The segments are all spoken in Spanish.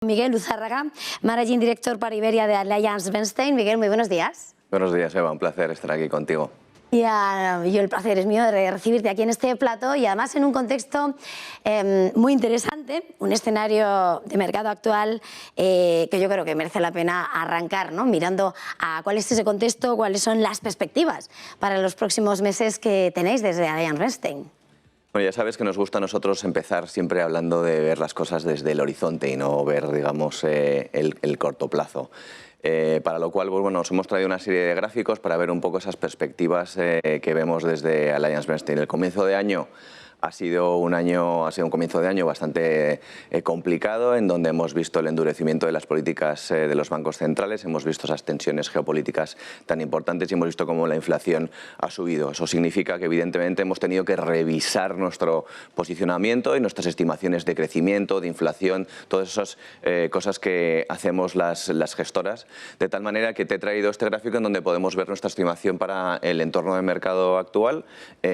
Miguel Luzárraga, Managing Director para Iberia de AllianceBernstein. Miguel, muy buenos días. Buenos días, Eva, un placer estar aquí contigo. Yo el placer es mío de recibirte aquí en este plató y además en un contexto muy interesante, un escenario de mercado actual que yo creo que merece la pena arrancar, ¿no? Mirando a cuál es ese contexto, cuáles son las perspectivas para los próximos meses que tenéis desde AllianceBernstein. Bueno, ya sabes que nos gusta a nosotros empezar siempre hablando de ver las cosas desde el horizonte y no ver, digamos, el corto plazo. Para lo cual, pues, bueno, os hemos traído una serie de gráficos para ver un poco esas perspectivas que vemos desde AllianceBernstein. El comienzo de año ha sido un comienzo de año bastante complicado, en donde hemos visto el endurecimiento de las políticas de los bancos centrales, hemos visto esas tensiones geopolíticas tan importantes y hemos visto cómo la inflación ha subido. Eso significa que evidentemente hemos tenido que revisar nuestro posicionamiento y nuestras estimaciones de crecimiento, de inflación, todas esas cosas que hacemos las gestoras, de tal manera que te he traído este gráfico en donde podemos ver nuestra estimación para el entorno de mercado actual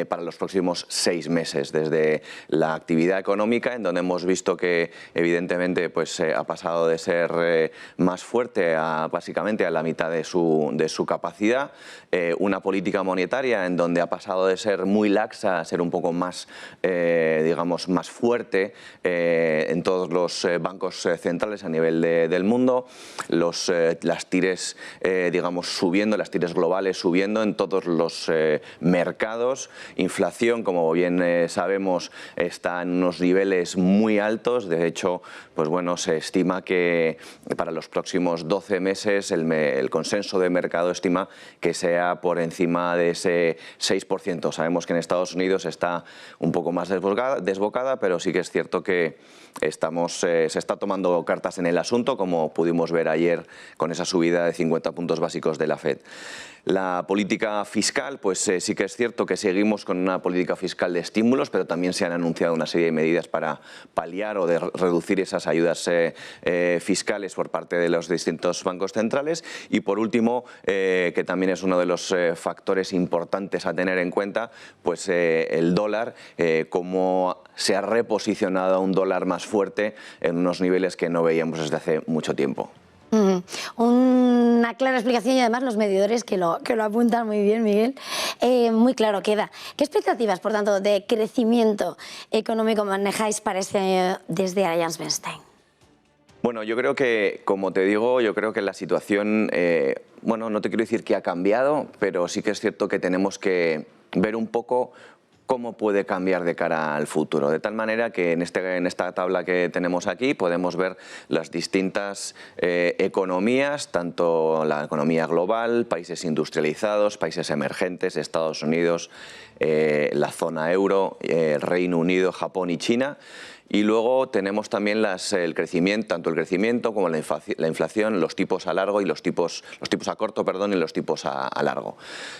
para los próximos 6 meses. Desde la actividad económica, en donde hemos visto que evidentemente pues, ha pasado de ser más fuerte a básicamente a la mitad de su capacidad, una política monetaria en donde ha pasado de ser muy laxa a ser un poco más, digamos, más fuerte en todos los bancos centrales a nivel del mundo, las tires, digamos, subiendo, las tires globales subiendo en todos los mercados, inflación, como bien sabemos, está en unos niveles muy altos. De hecho, pues bueno, se estima que para los próximos 12 meses el consenso de mercado estima que sea por encima de ese 6%. Sabemos que en Estados Unidos está un poco más desbocada, pero sí que es cierto que se está tomando cartas en el asunto, como pudimos ver ayer con esa subida de 50 puntos básicos de la FED. La política fiscal, pues sí que es cierto que seguimos con una política fiscal de estímulos, pero también se han anunciado una serie de medidas para paliar o de reducir esas ayudas fiscales por parte de los distintos bancos centrales. Y por último, que también es uno de los factores importantes a tener en cuenta, pues el dólar, cómo se ha reposicionado a un dólar más fuerte en unos niveles que no veíamos desde hace mucho tiempo. Una clara explicación y además los medidores que lo apuntan muy bien, Miguel. Muy claro queda. ¿Qué expectativas, por tanto, de crecimiento económico manejáis para este año desde AllianceBernstein? Bueno, yo creo que, como te digo, yo creo que la situación, bueno, no te quiero decir que ha cambiado, pero sí que es cierto que tenemos que ver un poco cómo puede cambiar de cara al futuro. De tal manera que en esta tabla que tenemos aquí podemos ver las distintas economías, tanto la economía global, países industrializados, países emergentes, Estados Unidos, la zona euro, Reino Unido, Japón y China. Y luego tenemos también el crecimiento, tanto el crecimiento como la inflación, los tipos a largo y los tipos a corto, perdón, y los tipos a largo.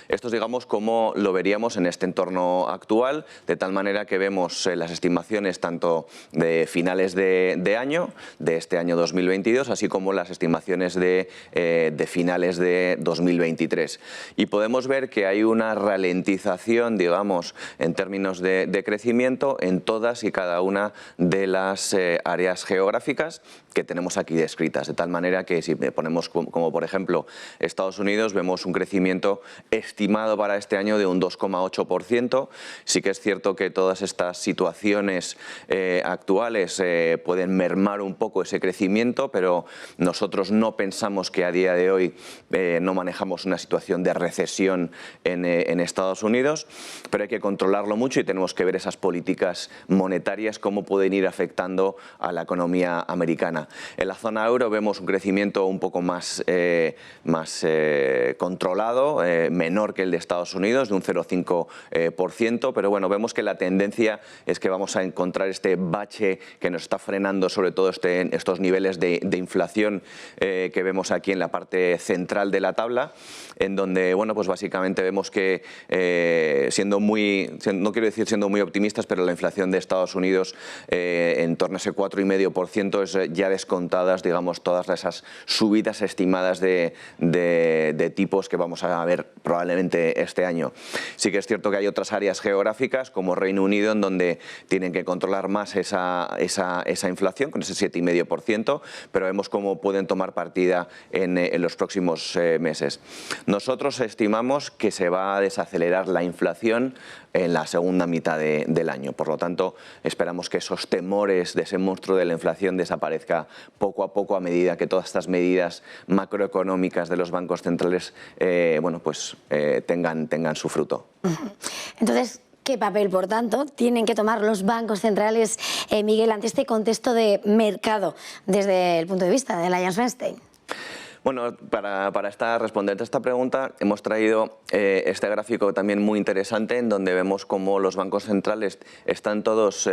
Esto es, digamos, como lo veríamos en este entorno actual, de tal manera que vemos las estimaciones tanto de finales de año, de este año 2022, así como las estimaciones de finales de 2023. Y podemos ver que hay una ralentización, digamos, en términos de crecimiento en todas y cada una de las áreas geográficas que tenemos aquí descritas, de tal manera que si ponemos como por ejemplo Estados Unidos, vemos un crecimiento estimado para este año de un 2,8%. Sí que es cierto que todas estas situaciones actuales pueden mermar un poco ese crecimiento, pero nosotros no pensamos que a día de hoy no manejamos una situación de recesión en Estados Unidos, pero hay que controlarlo mucho y tenemos que ver esas políticas monetarias cómo pueden ir afectando a la economía americana. En la zona euro vemos un crecimiento un poco más controlado, menor que el de Estados Unidos, de un 0,5%, pero bueno, vemos que la tendencia es que vamos a encontrar este bache que nos está frenando sobre todo estos niveles de inflación que vemos aquí en la parte central de la tabla, en donde, bueno, pues básicamente vemos que no quiero decir siendo muy optimistas, pero la inflación de Estados Unidos en torno a ese 4,5% es ya descontadas, digamos, todas esas subidas estimadas de tipos que vamos a ver probablemente este año. Sí que es cierto que hay otras áreas geográficas como Reino Unido en donde tienen que controlar más esa inflación con ese 7,5%, pero vemos cómo pueden tomar partida en los próximos meses. Nosotros estimamos que se va a desacelerar la inflación en la segunda mitad del año. Por lo tanto, esperamos que esos temores de ese monstruo de la inflación desaparezca poco a poco a medida que todas estas medidas macroeconómicas de los bancos centrales tengan su fruto. Entonces, ¿qué papel, por tanto, tienen que tomar los bancos centrales, Miguel, ante este contexto de mercado desde el punto de vista de Allianz Bernstein? Bueno, para responderte a esta pregunta hemos traído este gráfico también muy interesante en donde vemos cómo los bancos centrales están todos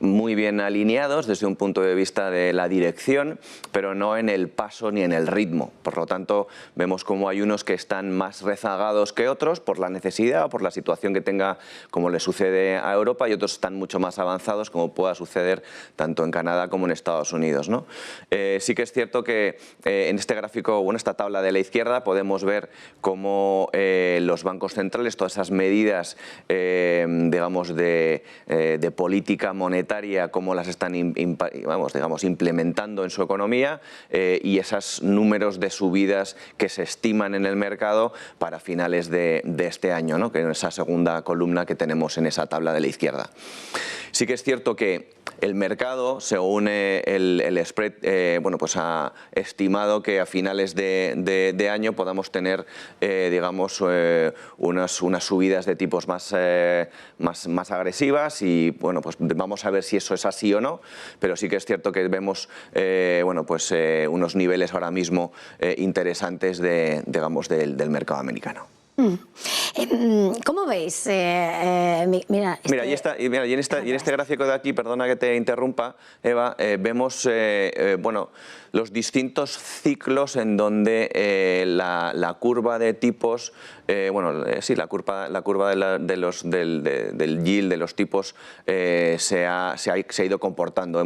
muy bien alineados desde un punto de vista de la dirección, pero no en el paso ni en el ritmo. Por lo tanto, vemos cómo hay unos que están más rezagados que otros por la necesidad o por la situación que tenga, como le sucede a Europa, y otros están mucho más avanzados, como pueda suceder tanto en Canadá como en Estados Unidos, ¿no? Sí que es cierto que en este gráfico, bueno, esta tabla de la izquierda, podemos ver cómo los bancos centrales, todas esas medidas, digamos, de política monetaria, cómo las están implementando en su economía y esos números de subidas que se estiman en el mercado para finales de este año, ¿no? Que es esa segunda columna que tenemos en esa tabla de la izquierda. Sí que es cierto que el mercado, según el spread, pues ha estimado que a finales de año podamos tener, digamos, unas subidas de tipos más agresivas y, bueno, pues vamos a ver si eso es así o no, pero sí que es cierto que vemos, unos niveles ahora mismo interesantes digamos, del mercado americano. ¿Cómo veis? Mira, y en este gráfico de aquí, perdona que te interrumpa, Eva, vemos los distintos ciclos en donde la curva de tipos, la curva del yield de los tipos se ha ido comportando.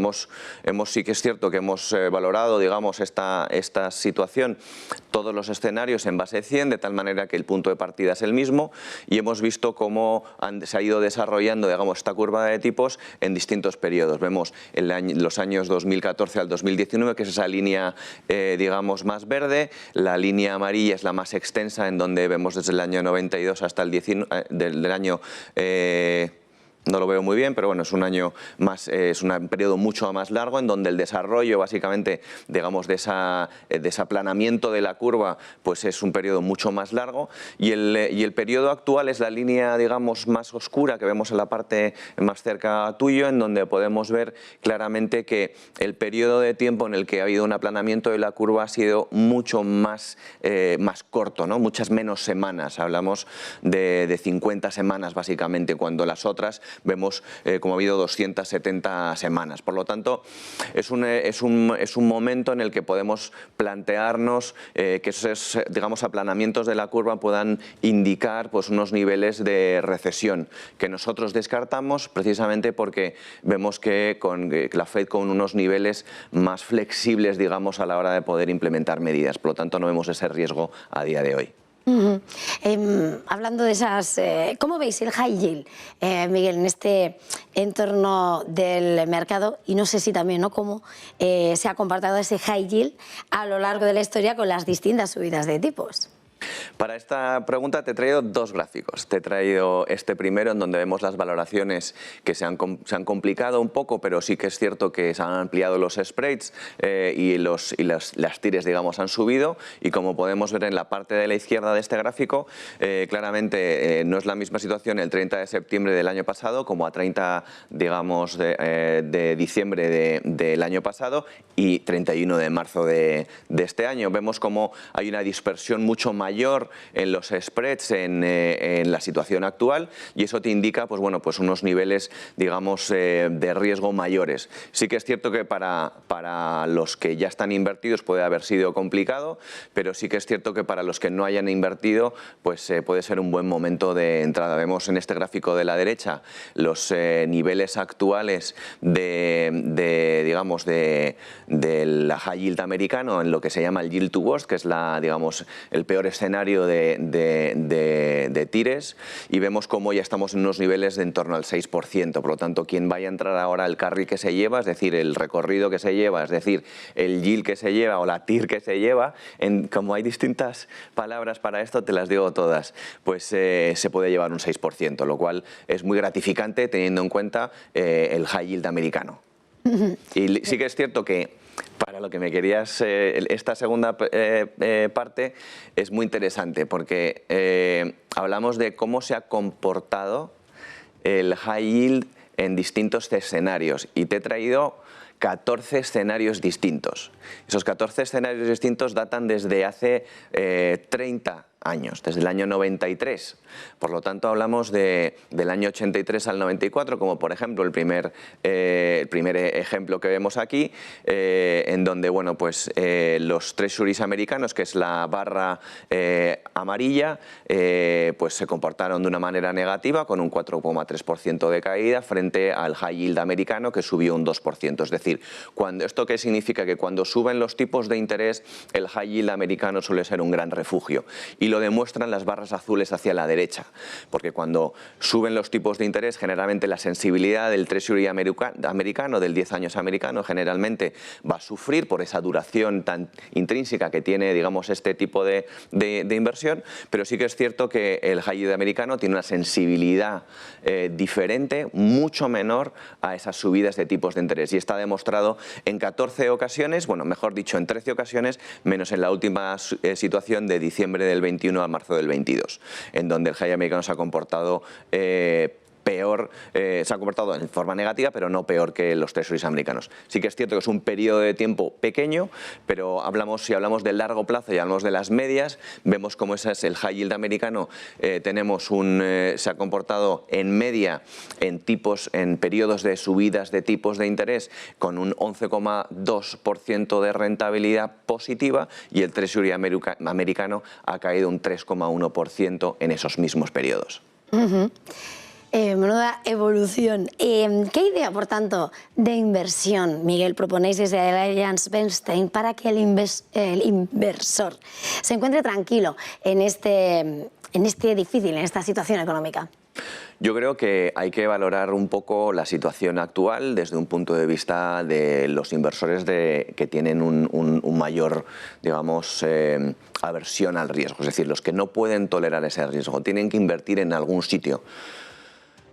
Sí que es cierto que hemos valorado, digamos, esta situación, todos los escenarios en base 100, de tal manera que el punto de partida es el mismo, y hemos visto cómo se ha ido desarrollando, digamos, esta curva de tipos en distintos periodos. Vemos los años 2014 al 2019, que es esa línea, digamos, más verde. La línea amarilla es la más extensa, en donde vemos desde el año 92 hasta el del año... no lo veo muy bien, pero bueno, es un año más, es un periodo mucho más largo en donde el desarrollo, básicamente, digamos, de ese aplanamiento de la curva, pues es un periodo mucho más largo, y el periodo actual es la línea, digamos, más oscura que vemos en la parte más cerca tuyo, en donde podemos ver claramente que el periodo de tiempo en el que ha habido un aplanamiento de la curva ha sido mucho más corto, ¿no? Muchas menos semanas. Hablamos de 50 semanas, básicamente, cuando las otras vemos como ha habido 270 semanas. Por lo tanto, es un momento en el que podemos plantearnos que esos, digamos, aplanamientos de la curva puedan indicar, pues, unos niveles de recesión que nosotros descartamos, precisamente porque vemos que la FED con unos niveles más flexibles, digamos, a la hora de poder implementar medidas. Por lo tanto, no vemos ese riesgo a día de hoy. Hablando de esas, ¿cómo veis el high yield, Miguel, en este entorno del mercado? Y no sé si también, ¿no?, cómo se ha comportado ese high yield a lo largo de la historia con las distintas subidas de tipos. Para esta pregunta te he traído dos gráficos. Te he traído este primero, en donde vemos las valoraciones que se han complicado un poco, pero sí que es cierto que se han ampliado los spreads y las tires, digamos, han subido. Y como podemos ver en la parte de la izquierda de este gráfico, claramente no es la misma situación el 30 de septiembre del año pasado como a 30, digamos, de diciembre del año pasado y 31 de marzo de este año. Vemos como hay una dispersión mucho mayor efecto en los spreads en la situación actual, y eso te indica pues, bueno, pues unos niveles, digamos, de riesgo mayores. Sí que es cierto que para los que ya están invertidos puede haber sido complicado, pero sí que es cierto que para los que no hayan invertido pues puede ser un buen momento de entrada. Vemos en este gráfico de la derecha los niveles actuales digamos, del high yield americano en lo que se llama el yield to worst, que es digamos, el peor escenario de tires, y vemos cómo ya estamos en unos niveles de en torno al 6%. Por lo tanto, quien vaya a entrar ahora al carry que se lleva, es decir, el recorrido que se lleva, es decir, el yield que se lleva o la TIR que se lleva, como hay distintas palabras para esto, te las digo todas, pues se puede llevar un 6%, lo cual es muy gratificante teniendo en cuenta el high yield americano. Y sí que es cierto que para lo que me querías, esta segunda parte es muy interesante porque hablamos de cómo se ha comportado el high yield en distintos escenarios, y te he traído 14 escenarios distintos. Esos 14 escenarios distintos datan desde hace 30 años, desde el año 93. Por lo tanto, hablamos del año 83 al 94, como por ejemplo el primer ejemplo que vemos aquí, en donde bueno, pues, los treasuries americanos, que es la barra amarilla, pues se comportaron de una manera negativa, con un 4,3% de caída frente al high yield americano, que subió un 2%. Es decir, ¿esto qué significa? Que cuando suben los tipos de interés, el high yield americano suele ser un gran refugio. Y lo demuestran las barras azules hacia la derecha, porque cuando suben los tipos de interés, generalmente la sensibilidad del treasury americano, del 10 años americano, generalmente va a sufrir por esa duración tan intrínseca que tiene, digamos, este tipo de inversión, pero sí que es cierto que el high yield americano tiene una sensibilidad diferente, mucho menor a esas subidas de tipos de interés, y está demostrado en 14 ocasiones, bueno, mejor dicho, en 13 ocasiones, menos en la última situación de diciembre del 21 a marzo del 22, en donde el high americano se ha comportado peor, se ha comportado en forma negativa, pero no peor que los treasuries americanos. Sí que es cierto que es un periodo de tiempo pequeño, pero si hablamos del largo plazo y hablamos de las medias, vemos cómo ese es el high yield americano. Se ha comportado en media en periodos de subidas de tipos de interés con un 11,2% de rentabilidad positiva, y el treasury americano ha caído un 3,1% en esos mismos periodos. Menuda evolución. ¿Qué idea, por tanto, de inversión, Miguel, proponéis desde Allianz Bernstein para que el inversor se encuentre tranquilo en en esta situación económica? Yo creo que hay que valorar un poco la situación actual desde un punto de vista de los inversores que tienen un mayor, digamos, aversión al riesgo, es decir, los que no pueden tolerar ese riesgo, tienen que invertir en algún sitio.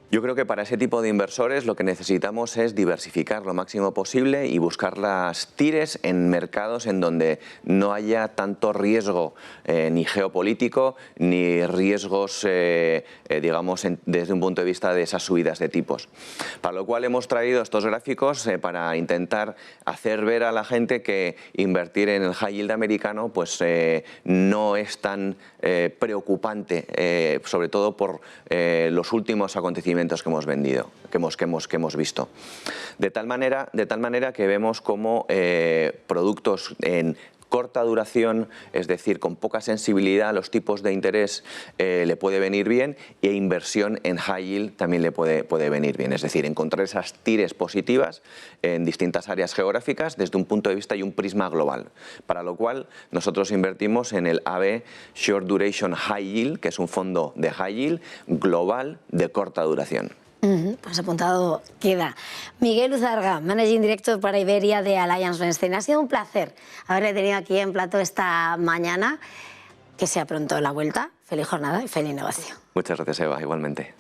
Yo creo que para ese tipo de inversores lo que necesitamos es diversificar lo máximo posible y buscar las tires en mercados en donde no haya tanto riesgo ni geopolítico ni riesgos, digamos, desde un punto de vista de esas subidas de tipos. Para lo cual hemos traído estos gráficos para intentar hacer ver a la gente que invertir en el high yield americano pues, no es tan preocupante, sobre todo por los últimos acontecimientos que hemos visto. De tal manera que vemos cómo productos en corta duración, es decir, con poca sensibilidad a los tipos de interés, le puede venir bien, e inversión en high yield también le puede venir bien. Es decir, encontrar esas tires positivas en distintas áreas geográficas desde un punto de vista y un prisma global. Para lo cual nosotros invertimos en el AB Short Duration High Yield, que es un fondo de high yield global de corta duración. Pues apuntado queda. Miguel Uzarga, Managing Director para Iberia de Allianz Bernstein. Ha sido un placer haberle tenido aquí en plató esta mañana. Que sea pronto la vuelta. Feliz jornada y feliz negocio. Muchas gracias, Eva, igualmente.